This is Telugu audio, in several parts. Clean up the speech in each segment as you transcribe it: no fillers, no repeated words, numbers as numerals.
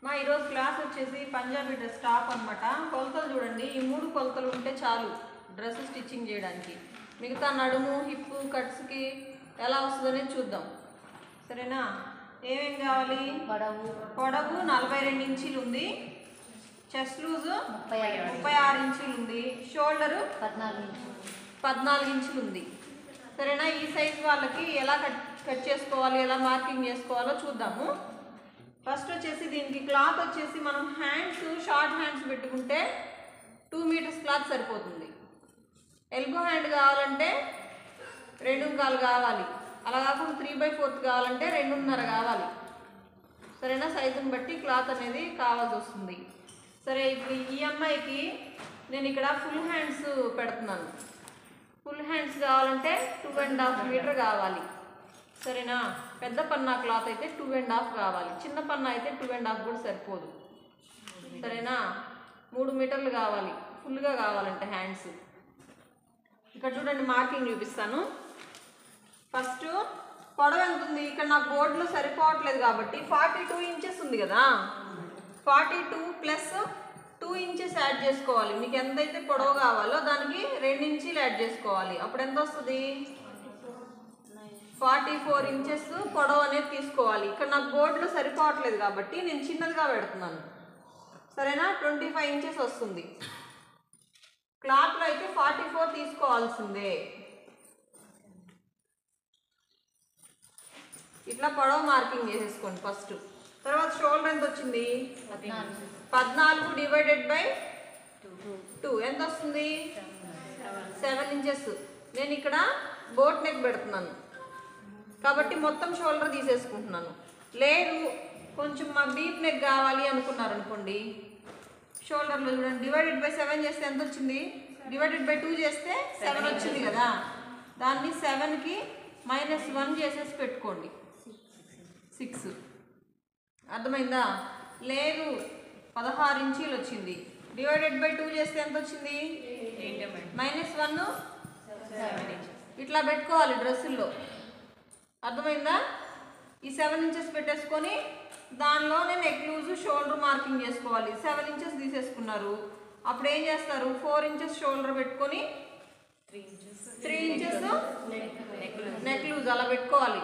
మా ఈరోజు క్లాస్ వచ్చేసి పంజాబీ డ్రెస్ టాప్ అనమాట. కొలతలు చూడండి, ఈ 3 కొలతలు ఉంటే చాలు డ్రెస్ స్టిచ్చింగ్ చేయడానికి. మిగతా నడుము, హిప్, కట్స్కి ఎలా వస్తుందనే చూద్దాం, సరేనా? ఏమేం కావాలి? పొడవు 42 ఇంచీలు ఉంది, చెస్ట్ లూజ్ 36 ఇంచీలు ఉంది, షోల్డరు 14 ఇంచులు ఉంది, సరేనా? ఈ సైజ్ వాళ్ళకి ఎలా కట్ చేసుకోవాలి, ఎలా మార్కింగ్ చేసుకోవాలో చూద్దాము. ఫస్ట్ వచ్చేసి దీనికి క్లాత్ వచ్చేసి మనం హ్యాండ్స్ షార్ట్ హ్యాండ్స్ పెట్టుకుంటే 2 మీటర్స్ క్లాత్ సరిపోతుంది. ఎల్బో హ్యాండ్ కావాలంటే 2.25 కావాలి, అలా కాకుండా 3/4 కావాలంటే 2.5 కావాలి, సరేనా? సైజుని బట్టి క్లాత్ అనేది కావాల్సి వస్తుంది. సరే, ఇప్పుడు ఈ అమ్మాయికి నేను ఇక్కడ ఫుల్ హ్యాండ్స్ పెడుతున్నాను. ఫుల్ హ్యాండ్స్ కావాలంటే 2.5 మీటర్ కావాలి, సరేనా? పెద్ద పన్నా క్లాత్ అయితే 2.5 కావాలి, చిన్న పన్నా అయితే 2.5 కూడా సరిపోదు, సరేనా? 3 మీటర్లు కావాలి ఫుల్గా కావాలంటే హ్యాండ్స్. ఇక్కడ చూడండి, మార్కింగ్ చూపిస్తాను. ఫస్ట్ పొడవు ఎంత ఉంది? ఇక్కడ నాకు బోర్డులో సరిపోవట్లేదు కాబట్టి 42 ఇంచెస్ ఉంది కదా, 42 ప్లస్ 2 ఇంచెస్ యాడ్ చేసుకోవాలి. మీకు ఎంతైతే పొడవు కావాలో దానికి 2 ఇంచీలు యాడ్ చేసుకోవాలి. అప్పుడు ఎంత వస్తుంది? 44 ఇంచెస్ పొడవు అనేది తీసుకోవాలి. ఇక్కడ నాకు బోర్డులో సరిపోవట్లేదు కాబట్టి నేను చిన్నదిగా పెడుతున్నాను, సరేనా? 25 ఇంచెస్ వస్తుంది. క్లాత్లో అయితే 44 తీసుకోవాల్సిందే. ఇట్లా పొడవు మార్కింగ్ చేసేసుకోండి ఫస్ట్. తర్వాత షోల్డర్ ఎంత వచ్చింది? 14 డివైడెడ్ బై 2 ఎంత వస్తుంది? 7 ఇంచెస్. నేను ఇక్కడ బోట్ నెక్ పెడుతున్నాను కాబట్టి మొత్తం షోల్డర్ తీసేసుకుంటున్నాను. లేదు కొంచెం మాకు డీప్ నెక్ కావాలి అనుకున్నారు అనుకోండి, షోల్డర్లో చూడండి, డివైడెడ్ బై 7 చేస్తే ఎంత వచ్చింది? డివైడెడ్ బై 2 చేస్తే 7 వచ్చింది కదా, దాన్ని 7కి -1 చేసేసి పెట్టుకోండి, 6. అర్థమైందా? లేదు 16 ఇంచీలు వచ్చింది, డివైడెడ్ బై 2 చేస్తే ఎంత వచ్చింది? -1 ఇట్లా పెట్టుకోవాలి డ్రెస్సుల్లో, అర్థమైందా? ఈ 7 ఇంచెస్ పెట్టేసుకొని దానిలోనే నెక్ లూజ్, షోల్డర్ మార్కింగ్ చేసుకోవాలి. 7 ఇంచెస్ తీసేసుకున్నారు, అప్పుడు ఏం చేస్తారు? 4 ఇంచెస్ షోల్డర్ పెట్టుకొని 3 ఇంచెస్ నెక్ లూజ్ అలా పెట్టుకోవాలి.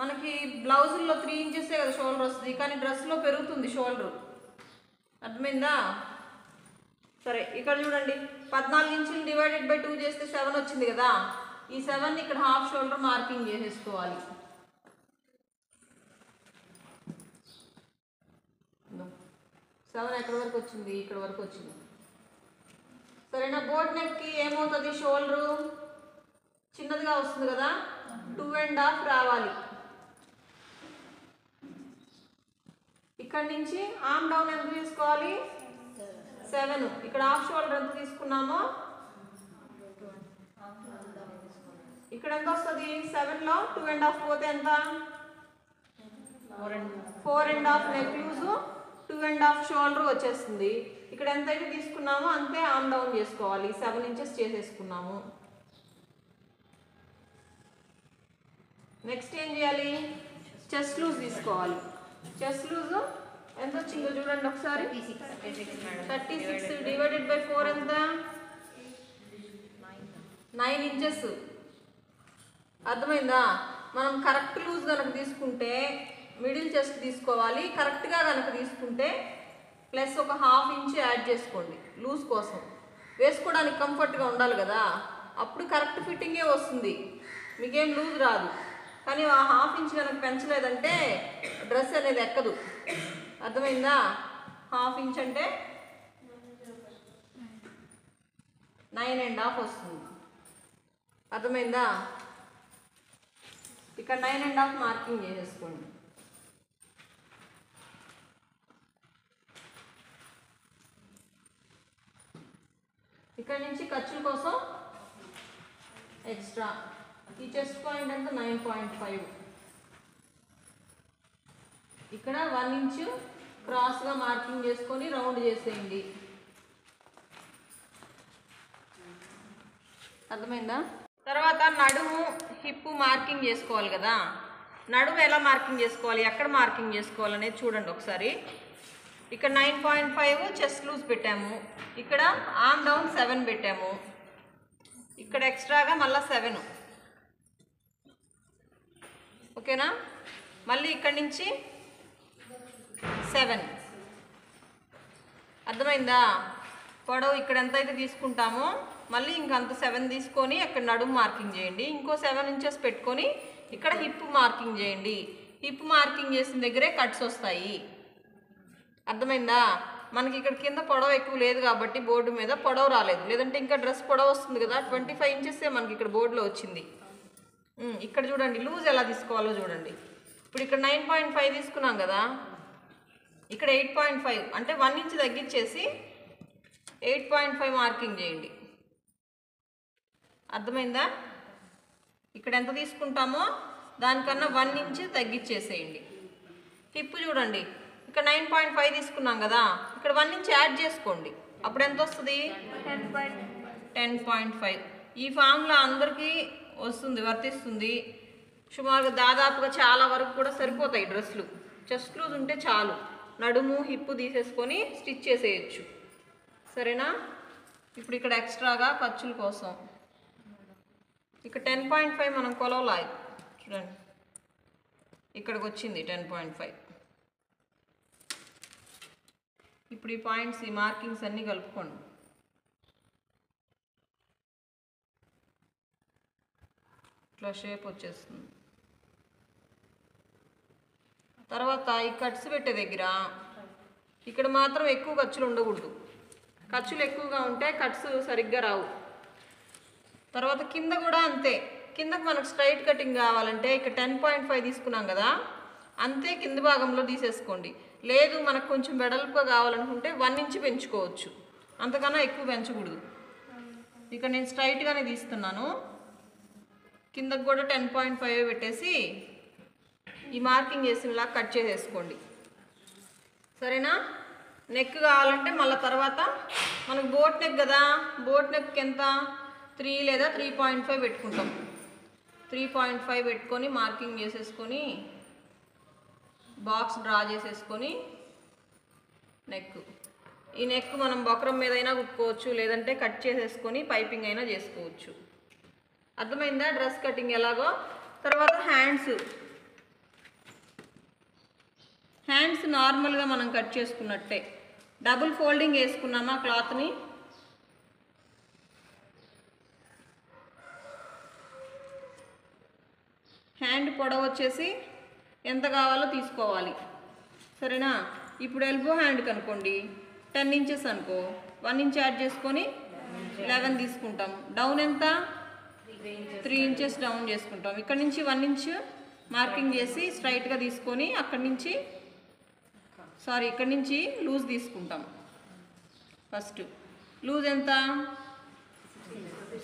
మనకి బ్లౌజుల్లో 3 ఇంచెసే కదా షోల్డర్ వస్తుంది, కానీ డ్రెస్లో పెరుగుతుంది షోల్డర్, అర్థమైందా? సరే, ఇక్కడ చూడండి, 14 ఇంచులు డివైడెడ్ బై 2 చేస్తే 7 వచ్చింది కదా, ఈ 7ని ఇక్కడ హాఫ్ షోల్డర్ మార్కింగ్ చేసేసుకోవాలి. 7 ఎక్కడి వరకు వచ్చింది? ఇక్కడ వరకు వచ్చింది, సరేనా? బోట్ నెక్కి ఏమవుతుంది? షోల్డరు చిన్నదిగా వస్తుంది కదా, 2.5 రావాలి. ఇక్కడ నుంచి ఆర్మ్ డౌన్ ఎంత తీసుకోవాలి? 7. ఇక్కడ హాఫ్ షోల్డర్ ఎంత తీసుకున్నామో ఇక్కడ ఎంత వస్తుంది? 7లో 2.5 పోతే ఎంత? 4.5 నెక్ లూజు, 2.5 షోల్డర్ వచ్చేస్తుంది. ఇక్కడ ఎంతైతే తీసుకున్నామో అంతే ఆర్మ్ డౌన్ చేసుకోవాలి. 7 ఇంచెస్ చేసేసుకున్నాము. నెక్స్ట్ ఏం చేయాలి? చెస్ట్ లూజ్ తీసుకోవాలి. చెస్ట్ లూజ్ ఎంత వచ్చిందో చూడండి ఒకసారి. 36 డివైడెడ్ బై 4 ఎంత? 9 ఇంచెస్. అర్థమైందా? మనం కరెక్ట్ లూజ్ కనుక తీసుకుంటే మిడిల్ చెస్ట్ తీసుకోవాలి, కరెక్ట్గా కనుక తీసుకుంటే ప్లస్ ఒక 1/2 ఇంచ్ యాడ్ చేసుకోండి లూజ్ కోసం. వేసుకోవడానికి కంఫర్ట్గా ఉండాలి కదా, అప్పుడు కరెక్ట్ ఫిట్టింగే వస్తుంది, మీకేం లూజ్ రాదు. కానీ ఆ 1/2 ఇంచ్ కనుక పెంచలేదంటే డ్రెస్ అనేది ఎక్కదు, అర్థమైందా? 1/2 ఇంచ్ అంటే 9.5 వస్తుంది, అర్థమైందా? ఇక్కడ 9.5 మార్కింగ్ చేసేసుకోండి. ఇక్కడ నుంచి ఖర్చుల కోసం ఎక్స్ట్రా ఈ చెస్ట్ పాయింట్ అంతా 9.5. ఇక్కడ 1 ఇంచు క్రాస్గా మార్కింగ్ చేసుకొని రౌండ్ చేసేయండి, అర్థమైందా? తర్వాత నడుము, హిప్ మార్కింగ్ చేసుకోవాలి కదా. నడుము ఎలా మార్కింగ్ చేసుకోవాలి, ఎక్కడ మార్కింగ్ చేసుకోవాలి అనేది చూడండి ఒకసారి. ఇక్కడ 9.5 చెస్ట్ లూజ్ పెట్టాము, ఇక్కడ ఆర్మ్ డౌన్ 7 పెట్టాము, ఇక్కడ ఎక్స్ట్రాగా మళ్ళీ 7. ఓకేనా? మళ్ళీ ఇక్కడి నుంచి 7. అర్థమైందా? పొడవు ఇక్కడ ఎంత అయితే తీసుకుంటామో మళ్ళీ ఇంకంత 7 తీసుకొని అక్కడ నడుము మార్కింగ్ చేయండి. ఇంకో 7 ఇంచెస్ పెట్టుకొని ఇక్కడ హిప్ మార్కింగ్ చేయండి. హిప్ మార్కింగ్ చేసిన దగ్గరే కట్స్ వస్తాయి. అర్థమైందా? మనకి ఇక్కడ కింద పొడవు ఎక్కువ లేదు కాబట్టి బోర్డు మీద పొడవు రాలేదు, లేదంటే ఇంకా డ్రెస్ పొడవు వస్తుంది కదా. 25 ఇంచెసే మనకి ఇక్కడ బోర్డులో వచ్చింది. ఇక్కడ చూడండి లూజ్ ఎలా తీసుకోవాలో చూడండి. ఇప్పుడు ఇక్కడ 9.5 తీసుకున్నాం కదా, ఇక్కడ 8.5 అంటే 1 ఇంచ్ తగ్గించేసి 8.5 మార్కింగ్ చేయండి. అర్థమైందా? ఇక్కడ ఎంత తీసుకుంటామో దానికన్నా 1 ఇంచ్ తగ్గించేసేయండి. హిప్ చూడండి, ఇక్కడ 9.5 తీసుకున్నాం కదా, ఇక్కడ 1 ఇంచ్ యాడ్ చేసుకోండి. అప్పుడు ఎంత వస్తుంది? 10.5. ఈ ఫార్ములా అందరికీ వస్తుంది, వర్తిస్తుంది. సుమారుగా దాదాపుగా చాలా వరకు కూడా సరిపోతాయి డ్రెస్సులు. చెస్ట్ లూజ్ ఉంటే చాలు, నడుము హిప్ తీసేసుకొని స్టిచ్ చేసేయచ్చు. సరేనా? ఇప్పుడు ఇక్కడ ఎక్స్ట్రాగా ఖర్చుల కోసం ఇక్కడ 10.5 మనం కొలవలా. చూడండి ఇక్కడికి వచ్చింది 10.5. ఇప్పుడు ఈ పాయింట్స్, ఈ మార్కింగ్స్ అన్నీ కలుపుకోండి. ఇట్లా షేప్ వచ్చేస్తుంది. తర్వాత ఈ కట్స్ పెట్టే దగ్గర ఇక్కడ మాత్రం ఎక్కువ ఖర్చులు ఉండకూడదు. ఖర్చులు ఎక్కువగా ఉంటే కట్స్ సరిగ్గా రావు. తర్వాత కింద కూడా అంతే. కిందకు మనకు స్ట్రైట్ కటింగ్ కావాలంటే ఇక్కడ 10.5 తీసుకున్నాం కదా, అంతే కింద భాగంలో తీసేసుకోండి. లేదు మనకు కొంచెం వెడల్పుగా కావాలనుకుంటే 1 ఇంచ్ పెంచుకోవచ్చు, అంతకన్నా ఎక్కువ పెంచకూడదు. ఇక్కడ నేను స్ట్రైట్గానే తీస్తున్నాను. కిందకు కూడా 10.5 పెట్టేసి ఈ మార్కింగ్ చేసినలా కట్ చేసేసుకోండి. సరేనా? నెక్ కావాలంటే మళ్ళీ తర్వాత మనకు బోట్ నెక్ కదా, బోట్ నెక్ ఎంత 3 లేదా 3.5 పెట్టుకుంటాం. 3.5 పెట్టుకొని మార్కింగ్ చేసేసుకొని బాక్స్ డ్రా చేసేసుకొని నెక్. ఈ నెక్ మనం బొకరం మీద అయినా కుట్టుకోవచ్చు, లేదంటే కట్ చేసేసుకొని పైపింగ్ అయినా చేసుకోవచ్చు. అర్థమైందా డ్రెస్ కటింగ్ ఎలాగో? తర్వాత హ్యాండ్స్ నార్మల్గా మనం కట్ చేసుకున్నట్టే డబుల్ ఫోల్డింగ్ వేసుకున్నామా క్లాత్ని. హ్యాండ్ పొడవు వచ్చేసి ఎంత కావాలో తీసుకోవాలి. సరేనా? ఇప్పుడు ఎల్బో హ్యాండ్ కనుకోండి 10 ఇంచెస్ అనుకో, 1 ఇంచ్ యాడ్ చేసుకొని 11 తీసుకుంటాం. డౌన్ ఎంత? 3 ఇంచెస్ డౌన్ చేసుకుంటాం. ఇక్కడ నుంచి 1 ఇంచ్ మార్కింగ్ చేసి స్ట్రైట్గా తీసుకొని ఇక్కడ నుంచి లూజ్ తీసుకుంటాం. ఫస్ట్ లూజ్ ఎంత?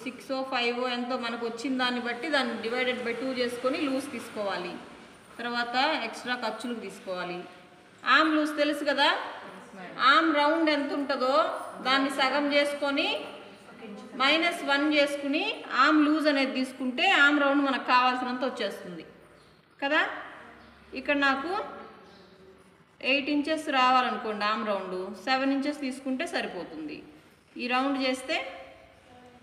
6 5 ఎంతో మనకు వచ్చిన దాన్ని బట్టి దాన్ని డివైడెడ్ బై 2 చేసుకొని లూజ్ తీసుకోవాలి. తర్వాత ఎక్స్ట్రా ఖర్చులకు తీసుకోవాలి. ఆర్మ్ లూజ్ తెలుసు కదా, ఆర్మ్ రౌండ్ ఎంత ఉంటుందో దాన్ని సగం చేసుకొని -1 చేసుకుని ఆర్మ్ లూజ్ అనేది తీసుకుంటే ఆర్మ్ రౌండ్ మనకు కావాల్సినంత వచ్చేస్తుంది కదా. ఇక్కడ నాకు 8 ఇంచెస్ రావాలనుకోండి ఆర్మ్ రౌండ్, 7 ఇంచెస్ తీసుకుంటే సరిపోతుంది. ఈ రౌండ్ చేస్తే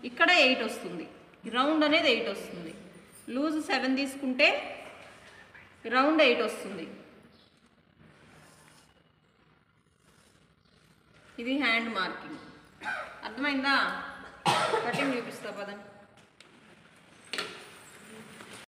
ఇక్కడ 8 వస్తుంది, ఈ రౌండ్ అనేది 8 వస్తుంది. లూజ్ 7 తీసుకుంటే రౌండ్ 8 వస్తుంది. ఇది హ్యాండ్ మార్కింగ్. అర్థమైందా? కటింగ్ చూపిస్తా పదండి.